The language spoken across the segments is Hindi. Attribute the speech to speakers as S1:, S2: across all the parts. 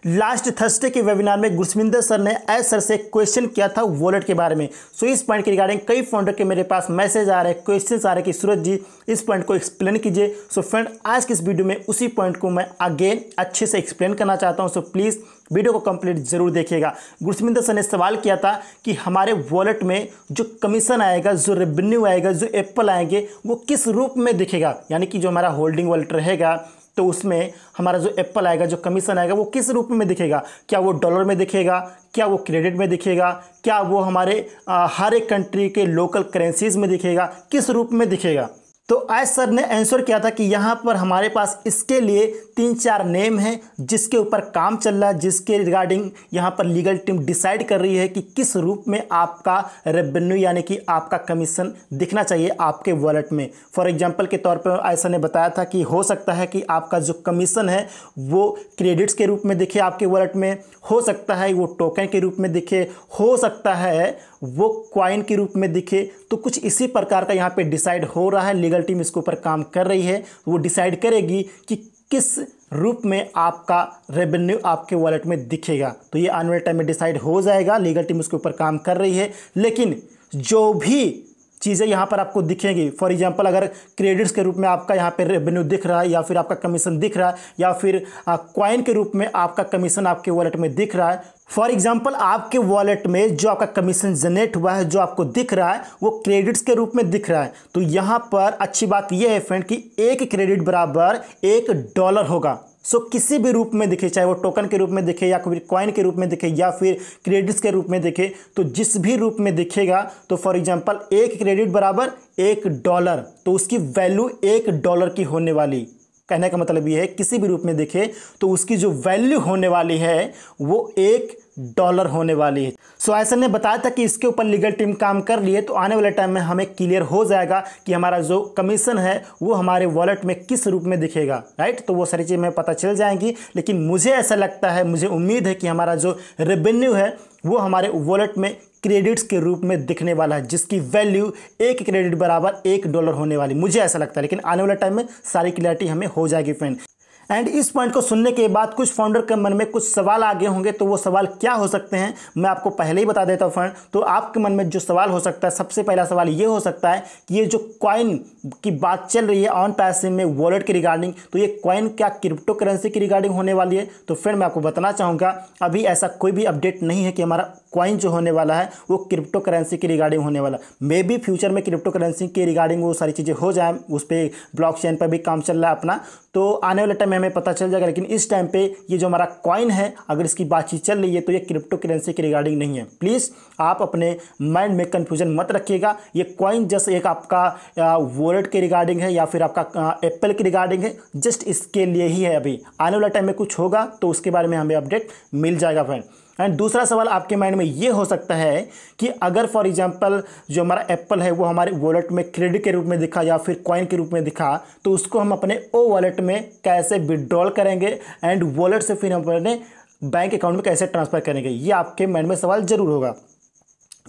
S1: लास्ट थर्सडे के वेबिनार में गुरसविंदर सर ने एस सर से क्वेश्चन किया था वॉलेट के बारे में। सो इस पॉइंट के रिगार्डिंग कई फाउंडर के मेरे पास मैसेज आ रहे हैं, क्वेश्चन आ रहे हैं कि सूरज जी इस पॉइंट को एक्सप्लेन कीजिए। सो फ्रेंड, आज की इस वीडियो में उसी पॉइंट को मैं अगेन अच्छे से एक्सप्लेन करना चाहता हूं। सो प्लीज़ वीडियो को कंप्लीट जरूर देखिएगा। गुरसविंदर सर ने सवाल किया था कि हमारे वॉलेट में जो कमीशन आएगा, जो रेवेन्यू आएगा, जो एप्पल आएंगे, वो किस रूप में दिखेगा। यानी कि जो हमारा होल्डिंग वॉलेट रहेगा तो उसमें हमारा जो एप्पल आएगा, जो कमीशन आएगा, वो किस रूप में दिखेगा। क्या वो डॉलर में दिखेगा, क्या वो क्रेडिट में दिखेगा, क्या वो हमारे हर एक कंट्री के लोकल करेंसीज में दिखेगा, किस रूप में दिखेगा। तो आज सर ने आंसर किया था कि यहाँ पर हमारे पास इसके लिए 3-4 नेम हैं जिसके ऊपर काम चल रहा है, जिसके रिगार्डिंग यहाँ पर लीगल टीम डिसाइड कर रही है कि किस रूप में आपका रेवेन्यू यानी कि आपका कमीशन दिखना चाहिए आपके वॉलेट में। फॉर एग्जांपल के तौर पर ऐसा ने बताया था कि हो सकता है कि आपका जो कमीशन है वो क्रेडिट्स के रूप में दिखे आपके वॉलेट में, हो सकता है वो टोकन के रूप में दिखे, हो सकता है वो कॉइन के रूप में दिखे। तो कुछ इसी प्रकार का यहाँ पे डिसाइड हो रहा है। लीगल टीम इसके ऊपर काम कर रही है, वो डिसाइड करेगी कि किस रूप में आपका रेवेन्यू आपके वॉलेट में दिखेगा। तो ये आने वाले टाइम में डिसाइड हो जाएगा। लीगल टीम उसके ऊपर काम कर रही है। लेकिन जो भी चीज़ें यहाँ पर आपको दिखेंगी, फॉर एग्जांपल अगर क्रेडिट्स के रूप में आपका यहाँ पे रेवेन्यू दिख रहा है, या फिर आपका कमीशन दिख रहा है, या फिर कॉइन के रूप में आपका कमीशन आपके वॉलेट में दिख रहा है। फॉर एग्जांपल आपके वॉलेट में जो आपका कमीशन जनरेट हुआ है, जो आपको दिख रहा है, वो क्रेडिट्स के रूप में दिख रहा है। तो यहाँ पर अच्छी बात यह है फ्रेंड कि एक क्रेडिट बराबर $1 होगा। सो किसी भी रूप में दिखे, चाहे वो टोकन के रूप में दिखे, या फिर कॉइन के रूप में दिखे, या फिर क्रेडिट्स के रूप में दिखे, तो जिस भी रूप में दिखेगा, तो फॉर एग्जांपल एक क्रेडिट बराबर $1, तो उसकी वैल्यू $1 की होने वाली। कहने का मतलब ये है किसी भी रूप में दिखे तो उसकी जो वैल्यू होने वाली है वो $1 होने वाली है। सो ऐसा ने बताया था कि इसके ऊपर लीगल टीम काम कर रही है। तो आने वाले टाइम में हमें क्लियर हो जाएगा कि हमारा जो कमीशन है वो हमारे वॉलेट में किस रूप में दिखेगा, राइट। तो वो सारी चीज़ें हमें पता चल जाएंगी। लेकिन मुझे ऐसा लगता है, मुझे उम्मीद है कि हमारा जो रेवेन्यू है वो हमारे वॉलेट में क्रेडिट्स के रूप में दिखने वाला है, जिसकी वैल्यू एक क्रेडिट बराबर $1 होने वाली, मुझे ऐसा लगता है। लेकिन आने वाले टाइम में सारी क्लैरिटी हमें हो जाएगी फ्रेंड। एंड इस पॉइंट को सुनने के बाद कुछ फाउंडर के मन में कुछ सवाल आ गए होंगे। तो वो सवाल क्या हो सकते हैं मैं आपको पहले ही बता देता हूँ फ्रेंड। तो आपके मन में जो सवाल हो सकता है, सबसे पहला सवाल ये हो सकता है कि ये जो कॉइन की बात चल रही है ऑन पैसिव में वॉलेट की रिगार्डिंग, तो ये कॉइन क्या क्रिप्टो करेंसी की रिगार्डिंग होने वाली है। तो फ्रेंड मैं आपको बताना चाहूँगा अभी ऐसा कोई भी अपडेट नहीं है कि हमारा कॉइन जो होने वाला है वो क्रिप्टो करेंसी की रिगार्डिंग होने वाला। मे बी फ्यूचर में क्रिप्टो करेंसी के रिगार्डिंग वो सारी चीज़ें हो जाए, उस पर ब्लॉकचेन पर भी काम चल रहा है अपना, तो आने वाले टाइम में हमें पता चल जाएगा। लेकिन इस टाइम पे ये जो हमारा कॉइन है, अगर इसकी बातचीत चल रही है तो ये क्रिप्टो करेंसी की रिगार्डिंग नहीं है। प्लीज़ आप अपने माइंड में कन्फ्यूजन मत रखिएगा। ये कॉइन जस्ट एक आपका वॉलेट के रिगार्डिंग है या फिर आपका एप्पल की रिगार्डिंग है, जस्ट इसके लिए ही है। अभी आने वाला टाइम में कुछ होगा तो उसके बारे में हमें अपडेट मिल जाएगा फ्रेंड। एंड दूसरा सवाल आपके माइंड में ये हो सकता है कि अगर फॉर एग्जांपल जो हमारा एप्पल है वो हमारे वॉलेट में क्रेडिट के रूप में दिखा या फिर कॉइन के रूप में दिखा, तो उसको हम अपने ओ वॉलेट में कैसे विड्रॉल करेंगे एंड वॉलेट से फिर हम अपने बैंक अकाउंट में कैसे ट्रांसफ़र करेंगे, ये आपके माइंड में सवाल जरूर होगा।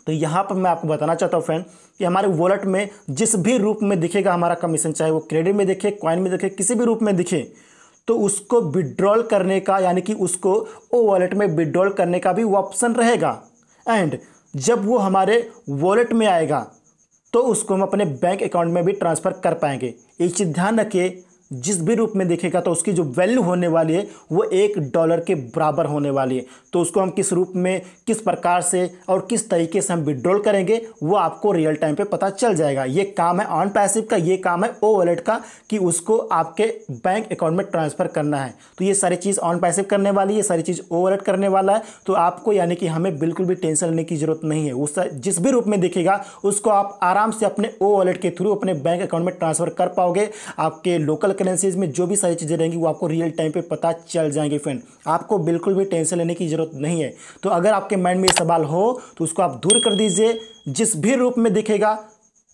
S1: तो यहाँ पर मैं आपको बताना चाहता हूँ फ्रेंड कि हमारे वॉलेट में जिस भी रूप में दिखेगा हमारा कमीशन, चाहे वो क्रेडिट में दिखे, कॉइन में दिखे, किसी भी रूप में दिखे, तो उसको विड्रॉल करने का यानी कि उसको ओ वॉलेट में विड्रॉल करने का भी वो ऑप्शन रहेगा। एंड जब वो हमारे वॉलेट में आएगा तो उसको हम अपने बैंक अकाउंट में भी ट्रांसफ़र कर पाएंगे। एक चीज़ ध्यान रखिए, जिस भी रूप में दिखेगा तो उसकी जो वैल्यू होने वाली है वो $1 के बराबर होने वाली है। तो उसको हम किस रूप में, किस प्रकार से और किस तरीके से हम विड्रॉल करेंगे वो आपको रियल टाइम पे पता चल जाएगा। ये काम है ऑन पैसिव का, ये काम है ओ वॉलेट का कि उसको आपके बैंक अकाउंट में ट्रांसफ़र करना है। तो ये सारी चीज़ ऑन पैसिव करने वाली है, ये सारी चीज़ ओ वॉलेट करने वाला है। तो आपको यानी कि हमें बिल्कुल भी टेंशन लेने की ज़रूरत नहीं है। उस जिस भी रूप में दिखेगा उसको आप आराम से अपने ओ वॉलेट के थ्रू अपने बैंक अकाउंट में ट्रांसफ़र कर पाओगे। आपके लोकल करेंसीज में जो भी सारी चीज़ें रहेंगी वो आपको रियल टाइम पे पता चल जाएंगे फ्रेंड। आपको बिल्कुल भी टेंशन लेने की ज़रूरत नहीं है। तो अगर आपके माइंड में ये सवाल हो तो उसको आप दूर कर दीजिए। जिस भी रूप में दिखेगा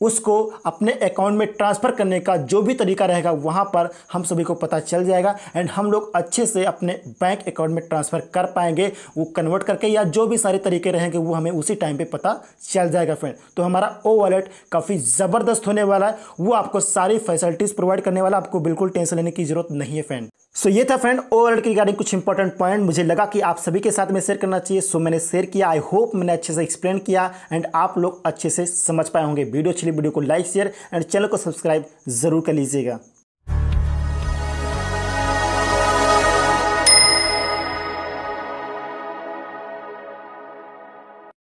S1: उसको अपने अकाउंट में ट्रांसफ़र करने का जो भी तरीका रहेगा वहाँ पर हम सभी को पता चल जाएगा एंड हम लोग अच्छे से अपने बैंक अकाउंट में ट्रांसफ़र कर पाएंगे, वो कन्वर्ट करके, या जो भी सारे तरीके रहेंगे वो हमें उसी टाइम पे पता चल जाएगा फ्रेंड। तो हमारा ओ वॉलेट काफ़ी ज़बरदस्त होने वाला है, वो आपको सारी फैसिलिटीज़ प्रोवाइड करने वाला, आपको बिल्कुल टेंशन लेने की ज़रूरत नहीं है फ्रेंड। सो ये था फ्रेंड ओवरऑल के रिगार्डिंग कुछ इंपॉर्टेंट पॉइंट मुझे लगा कि आप सभी के साथ में शेयर करना चाहिए। सो मैंने शेयर किया। आई होप मैंने अच्छे से एक्सप्लेन किया एंड आप लोग अच्छे से समझ पाए होंगे। वीडियो अच्छी लगी वीडियो को लाइक शेयर एंड चैनल को सब्सक्राइब जरूर कर लीजिएगा।